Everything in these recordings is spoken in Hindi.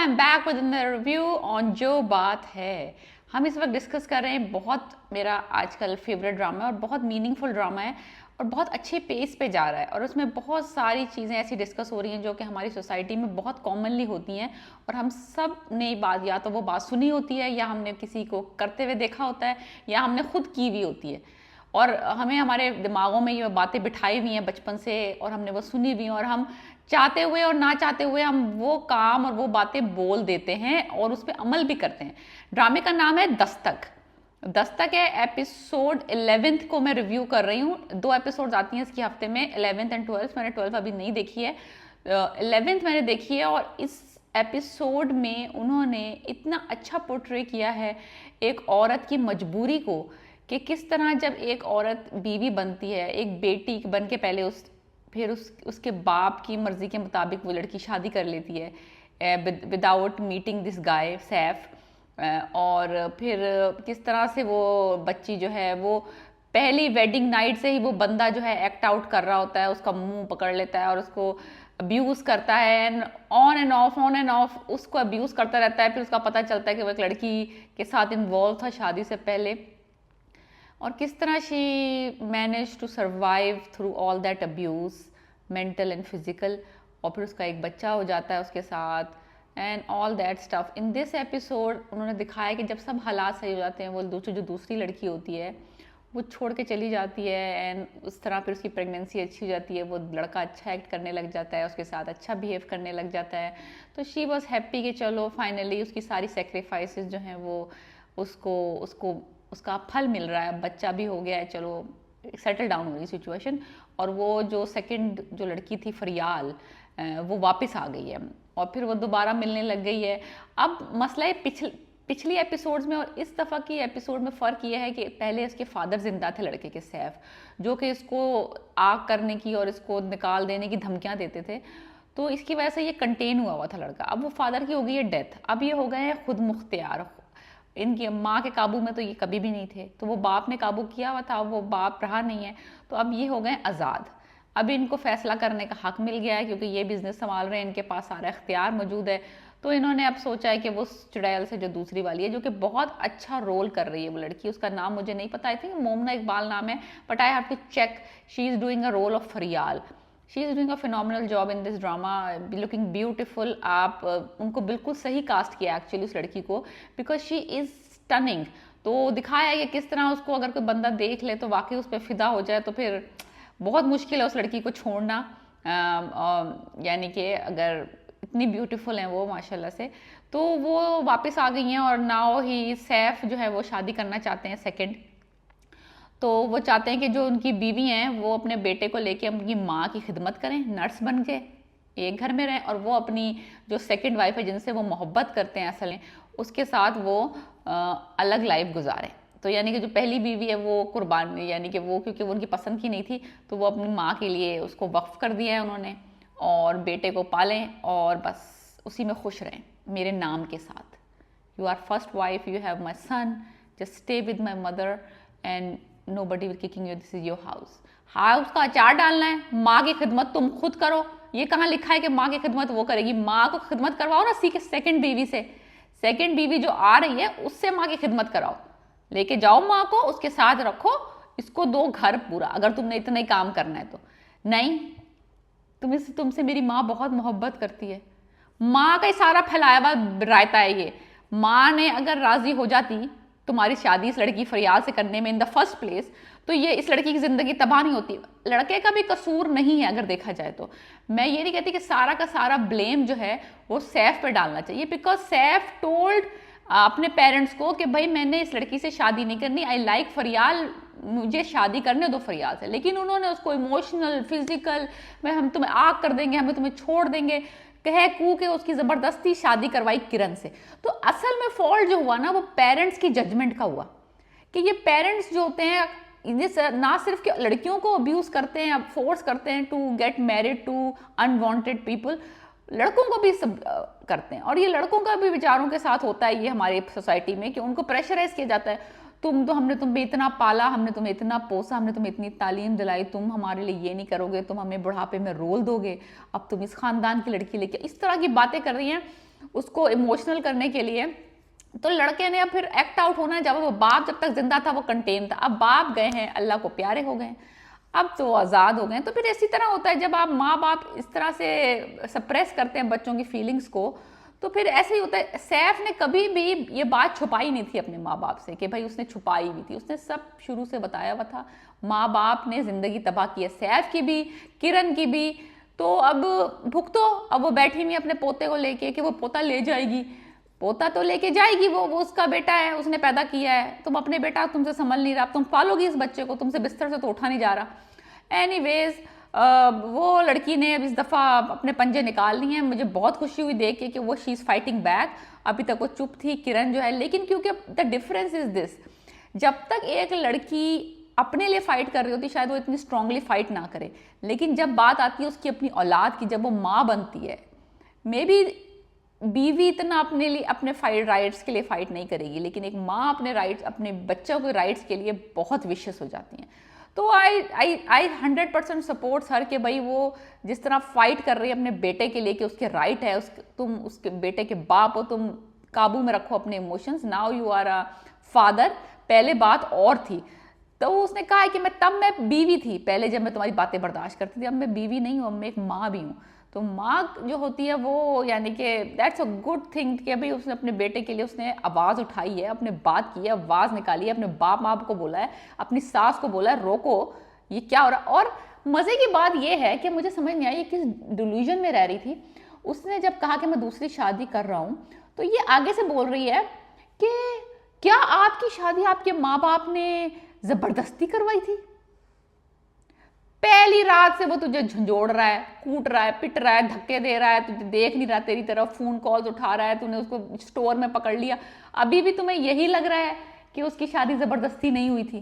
Am back with a review on जो बात है। हम इस वक्त डिस्कस कर रहे हैं, बहुत मेरा आजकल फेवरेट ड्रामा है और बहुत मीनिंगफुल ड्रामा है और बहुत अच्छे पेस पे जा रहा है और उसमें बहुत सारी चीज़ें ऐसी डिस्कस हो रही हैं जो कि हमारी सोसाइटी में बहुत कॉमनली होती हैं और हम सब ने बात या तो वो बात सुनी होती है या हमने किसी को करते हुए देखा होता है या हमने खुद की भी होती है और हमें हमारे दिमागों में ये बातें बिठाई हुई हैं बचपन से और हमने वो सुनी हुई हैं और हम चाहते हुए और ना चाहते हुए हम वो काम और वो बातें बोल देते हैं और उस पर अमल भी करते हैं। ड्रामे का नाम है दस्तक। दस्तक है, एपिसोड 11th को मैं रिव्यू कर रही हूँ। 2 एपिसोड्स आती हैं इसकी हफ्ते में, 11th एंड 12th। मैंने 12th अभी नहीं देखी है, 11th मैंने देखी है और इस एपिसोड में उन्होंने इतना अच्छा पोर्ट्रे किया है एक औरत की मजबूरी को कि किस तरह जब एक औरत बीवी बनती है, एक बेटी बन के पहले फिर उसके बाप की मर्जी के मुताबिक वो लड़की शादी कर लेती है without meeting this guy Saif, और फिर किस तरह से वो बच्ची जो है वो पहली वेडिंग नाइट से ही वो बंदा जो है एक्ट आउट कर रहा होता है, उसका मुंह पकड़ लेता है और उसको अब्यूज़ करता है, ऑन एंड ऑफ उसको अब्यूज़ करता रहता है। फिर उसका पता चलता है कि वो एक लड़की के साथ इन्वॉल्व था शादी से पहले और किस तरह she manage to survive through all that abuse, mental and physical, और फिर उसका एक बच्चा हो जाता है उसके साथ and all that stuff. In this episode उन्होंने दिखाया कि जब सब हालात सही हो जाते हैं, वो जो दूसरी लड़की होती है वो छोड़ के चली जाती है एंड उस तरह फिर उसकी प्रेगनेंसी अच्छी हो जाती है, वो लड़का अच्छा एक्ट करने लग जाता है, उसके साथ अच्छा बिहेव करने लग जाता है। तो शी वॉज हैप्पी कि चलो फाइनली उसकी सारी सेक्रीफाइसेस जो हैं वो उसको उसका फल मिल रहा है, बच्चा भी हो गया है, चलो सेटल डाउन हो रही सिचुएशन। और वो जो सेकंड जो लड़की थी फरियाल, वो वापस आ गई है और फिर वो दोबारा मिलने लग गई है। अब मसला है पिछली एपिसोड्स में और इस दफ़ा की एपिसोड में फ़र्क ये है कि पहले इसके फादर जिंदा थे लड़के के सैफ, जो कि इसको आग करने की और इसको निकाल देने की धमकियां देते थे, तो इसकी वजह से ये कंटेन हुआ था लड़का। अब वो फादर की हो गई है डेथ, अब ये हो गए हैं खुद मुख्तियार। इनकी माँ के काबू में तो ये कभी भी नहीं थे, तो वो बाप ने काबू किया हुआ था, वो बाप रहा नहीं है, तो अब ये हो गए आज़ाद। अब इनको फैसला करने का हक मिल गया है क्योंकि ये बिजनेस संभाल रहे हैं, इनके पास सारा इख्तियार मौजूद है। तो इन्होंने अब सोचा है कि वो चुड़ैल से जो दूसरी वाली है, जो कि बहुत अच्छा रोल कर रही है वो लड़की, उसका नाम मुझे नहीं पता, आई थिंक मोमना इकबाल नाम है, but I have to check. She is doing a role of Faryal. She is doing a phenomenal job in this drama, looking beautiful. आप उनको बिल्कुल सही कास्ट किया एक्चुअली उस लड़की को, बिकॉज शी इज़ स्टनिंग। तो दिखाया है कि किस तरह उसको अगर कोई बंदा देख ले तो वाकई उस पर फिदा हो जाए, तो फिर बहुत मुश्किल है उस लड़की को छोड़ना। यानी कि अगर इतनी ब्यूटीफुल हैं वो माशाल्लाह से, तो वो वापस आ गई हैं और नाउ ही सैफ जो है वो शादी करना चाहते हैं सेकंड। तो वो चाहते हैं कि जो उनकी बीवी हैं वो अपने बेटे को लेके उनकी माँ की खिदमत करें, नर्स बन के एक घर में रहें, और वो अपनी जो सेकंड वाइफ है जिनसे वो मोहब्बत करते हैं असल में, उसके साथ वो अलग लाइफ गुजारें। तो यानी कि जो पहली बीवी है वो कुर्बान, यानी कि वो क्योंकि वो उनकी पसंद की नहीं थी तो वो अपनी माँ के लिए उसको वक्फ कर दिया है उन्होंने, और बेटे को पालें और बस उसी में खुश रहें मेरे नाम के साथ। You are first wife, you have my son, just stay with my mother and nobody will kicking you, this is your house. House का अचार डालना है, माँ की खिदमत तुम खुद करो। ये कहाँ लिखा है कि माँ की खिदमत वो करेगी? माँ को खिदमत करवाओ ना सेकंड बीवी से, सेकंड बीवी जो आ रही है उससे माँ की खिदमत कराओ, लेके जाओ माँ को, उसके साथ रखो, इसको दो घर पूरा, अगर तुमने इतना ही काम करना है तो। नहीं, तुमसे मेरी माँ बहुत मोहब्बत करती है। माँ का सारा फैलाया हुआ रायता है ये। माँ ने अगर राजी हो जाती तुम्हारी शादी इस लड़की फरियाल से करने में इन द फर्स्ट प्लेस, तो ये इस लड़की की जिंदगी तबाह नहीं होती। लड़के का भी कसूर नहीं है अगर देखा जाए तो। मैं ये नहीं कहती कि सारा का सारा ब्लेम जो है वो सैफ पे डालना चाहिए, बिकॉज सैफ टोल्ड अपने पेरेंट्स को कि भाई मैंने इस लड़की से शादी नहीं करनी, आई लाइक फरियाल, मुझे शादी करने दो फरियाल से। लेकिन उन्होंने उसको इमोशनल, फिजिकल, मैं हम तुम्हें आग कर देंगे, हमें तुम्हें छोड़ देंगे, कह कू के उसकी जबरदस्ती शादी करवाई किरण से। तो असल में फॉल्ट जो हुआ ना वो पेरेंट्स की जजमेंट का हुआ, कि ये पेरेंट्स जो होते हैं ना सिर्फ कि लड़कियों को अब्यूज करते हैं, फोर्स करते हैं to get married to unwanted people, लड़कों को भी सब करते हैं। और ये लड़कों का भी विचारों के साथ होता है ये हमारी सोसाइटी में, कि उनको प्रेशराइज किया जाता है, हमने तुम्हें इतना पाला, हमने तुम्हें इतना पोसा, हमने तुम्हें इतनी तालीम दिलाई, तुम हमारे लिए ये नहीं करोगे, तुम हमें बुढ़ापे में रोल दोगे, अब तुम इस खानदान की लड़की लेके, इस तरह की बातें कर रही हैं। उसको इमोशनल करने के लिए। तो लड़के ने अब फिर एक्ट आउट होना है, जब वो बाप जब तक जिंदा था वो कंटेन था, अब बाप गए हैं, अल्लाह को प्यारे हो गए, अब तो आज़ाद हो गए। तो फिर इसी तरह होता है, जब आप माँ बाप इस तरह से सप्रेस करते हैं बच्चों की फीलिंग्स को, तो फिर ऐसे ही होता है। सैफ ने कभी भी ये बात छुपाई नहीं थी अपने माँ बाप से, कि भाई उसने छुपाई हुई थी, उसने सब शुरू से बताया हुआ था। माँ बाप ने जिंदगी तबाह की है, सैफ की भी, किरण की भी। तो अब भुगतो। अब वो बैठी हुई अपने पोते को लेके कि वो पोता ले जाएगी, पोता तो लेके जाएगी, वो उसका बेटा है, उसने पैदा किया है, तुम अपने बेटा तुमसे संभल नहीं रहा, तुम पालोगी इस बच्चे को, तुमसे बिस्तर से तो उठा नहीं जा रहा। एनीवेज वो लड़की ने अब इस दफ़ा अपने पंजे निकाल लिए हैं। मुझे बहुत खुशी हुई देख के कि वो शी इज़ फाइटिंग बैक। अभी तक वो चुप थी किरण जो है, लेकिन क्योंकि द डिफरेंस इज दिस, जब तक एक लड़की अपने लिए फाइट कर रही होती शायद वो इतनी स्ट्रांगली फाइट ना करे, लेकिन जब बात आती है उसकी अपनी औलाद की, जब वो माँ बनती है, मे बी बीवी इतना अपने लिए अपने राइट्स के लिए फाइट नहीं करेगी, लेकिन एक माँ अपने राइट्स, अपने बच्चों के राइट्स के लिए बहुत विशेष हो जाती हैं। तो आई 100% सपोर्ट हर कि भाई वो जिस तरह फाइट कर रही है अपने बेटे के लिए कि उसके राइट है, तुम उसके बेटे के बाप हो, तुम काबू में रखो अपने emotions, now you are a father. पहले बात और थी, तो उसने कहा है कि मैं बीवी थी पहले, जब मैं तुम्हारी बातें बर्दाश्त करती थी, अब मैं बीवी नहीं हूँ, अब मैं एक माँ भी हूँ। तो माँ जो होती है वो यानी कि दैट्स अ गुड थिंग कि भाई उसने अपने बेटे के लिए उसने आवाज़ उठाई है, अपने बात की है, आवाज़ निकाली है, अपने बाप माँ को बोला है, अपनी सास को बोला है रोको ये क्या हो रहा। और मज़े की बात ये है कि मुझे समझ नहीं आई किस डिल्यूजन में रह रही थी। उसने जब कहा कि मैं दूसरी शादी कर रहा हूँ, तो ये आगे से बोल रही है कि क्या आपकी शादी आपके माँ बाप ने ज़बरदस्ती करवाई थी? पहली रात से वो तुझे झंझोड़ रहा है, कूट रहा है, पिट रहा है, धक्के दे रहा है, तुझे देख नहीं रहा तेरी तरफ, फोन कॉल्स उठा रहा है, तूने उसको स्टोर में पकड़ लिया, अभी भी तुम्हें यही लग रहा है कि उसकी शादी ज़बरदस्ती नहीं हुई थी।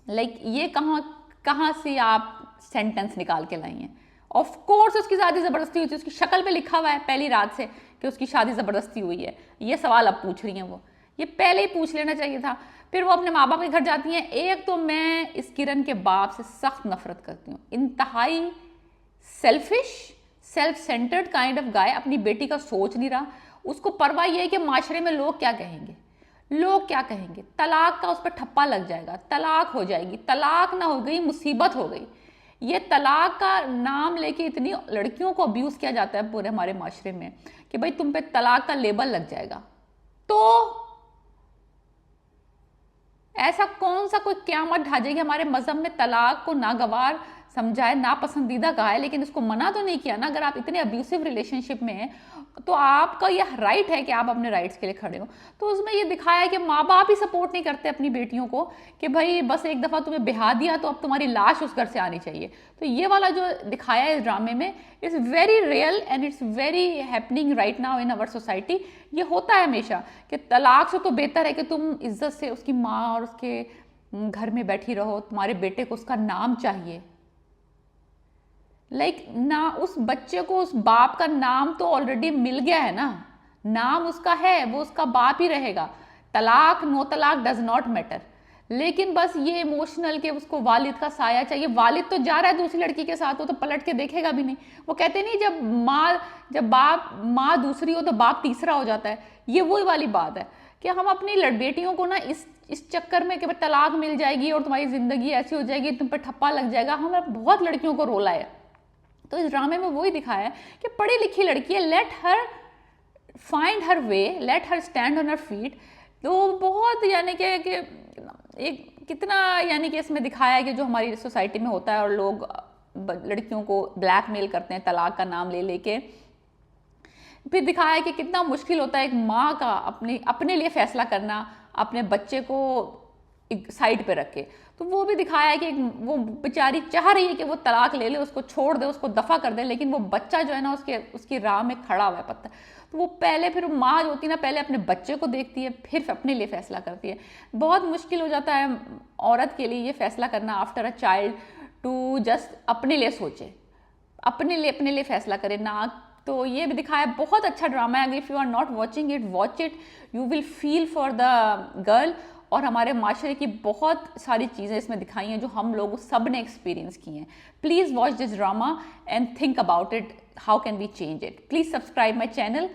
लाइक ये कहाँ से आप सेंटेंस निकाल के लाई हैं? ऑफ कोर्स उसकी शादी ज़बरदस्ती हुई थी, उसकी शक्ल पे लिखा हुआ है पहली रात से कि उसकी शादी ज़बरदस्ती हुई है। ये सवाल अब पूछ रही हैं वो, ये पहले ही पूछ लेना चाहिए था। फिर वो अपने माँ बाप के घर जाती हैं। एक तो मैं इस किरण के बाप से सख्त नफरत करती हूँ, इंतहाई selfish, self centred kind of guy, अपनी बेटी का सोच नहीं रहा, उसको परवाह ये है कि माशरे में लोग क्या कहेंगे, लोग क्या कहेंगे, तलाक का उस पर ठप्पा लग जाएगा, तलाक हो जाएगी, तलाक ना हो गई मुसीबत हो गई। ये तलाक का नाम लेके इतनी लड़कियों को अब्यूज़ किया जाता है पूरे हमारे माशरे में कि भाई तुम पे तलाक का लेबल लग जाएगा। तो ऐसा कौन सा कोई क़यामत ढा जाएगी? हमारे मज़हब में तलाक को नागवार समझा है, नापसंदीदा कहा है, लेकिन इसको मना तो नहीं किया ना। अगर आप इतने अब्यूसिव रिलेशनशिप में हैं तो आपका यह राइट है कि आप अपने राइट्स के लिए खड़े हो। तो उसमें ये दिखाया है कि माँ बाप ही सपोर्ट नहीं करते अपनी बेटियों को कि भाई बस एक दफ़ा तुम्हें बिहा दिया तो अब तुम्हारी लाश उस घर से आनी चाहिए। तो ये वाला जो दिखाया है इस ड्रामे में is very real and it's very happening right now in our society. ये होता है हमेशा कि तलाक से तो बेहतर है कि तुम इज्जत से उसकी माँ और उसके घर में बैठी रहो, तुम्हारे बेटे को उसका नाम चाहिए। ना उस बच्चे को उस बाप का नाम तो ऑलरेडी मिल गया है ना, नाम उसका है, वो उसका बाप ही रहेगा। तलाक नो तलाक डज नॉट मैटर, लेकिन बस ये इमोशनल के उसको वालिद का साया चाहिए। वालिद तो जा रहा है दूसरी लड़की के साथ, वो तो पलट के देखेगा भी नहीं। वो कहते नहीं जब माँ दूसरी हो तो बाप तीसरा हो जाता है। ये वही वाली बात है कि हम अपनी बेटियों को ना इस चक्कर में कि तलाक मिल जाएगी और तुम्हारी जिंदगी ऐसी हो जाएगी, तुम पर ठप्पा लग जाएगा, हमने बहुत लड़कियों को रोला है। तो इस ड्रामे में वही दिखाया है कि पढ़ी लिखी लड़की है, let her find her way, let her stand on her feet. तो बहुत यानी कि एक कितना यानी कि इसमें दिखाया है कि जो हमारी सोसाइटी में होता है और लोग लड़कियों को ब्लैकमेल करते हैं तलाक का नाम ले लेके। फिर दिखाया है कि कितना मुश्किल होता है एक माँ का अपने लिए फैसला करना, अपने बच्चे को एक साइड पे रखे। तो वो भी दिखाया है कि वो बेचारी चाह रही है कि वो तलाक ले ले, उसको छोड़ दे, उसको दफा कर दे, लेकिन वो बच्चा जो है ना उसकी राह में खड़ा हुआ है पत्थर। तो वो पहले फिर माँ जो होती है ना पहले अपने बच्चे को देखती है फिर अपने लिए फैसला करती है। बहुत मुश्किल हो जाता है औरत के लिए ये फैसला करना after a child to just अपने लिए सोचे, अपने लिए फैसला करे ना। तो ये भी दिखाया, बहुत अच्छा ड्रामा है। If you are not watching it, watch it, you will feel for the girl. और हमारे माशरे की बहुत सारी चीज़ें इसमें दिखाई हैं जो हम लोग सब ने एक्सपीरियंस की हैं। Please watch this drama and think about it, how can we change it. Please subscribe my channel.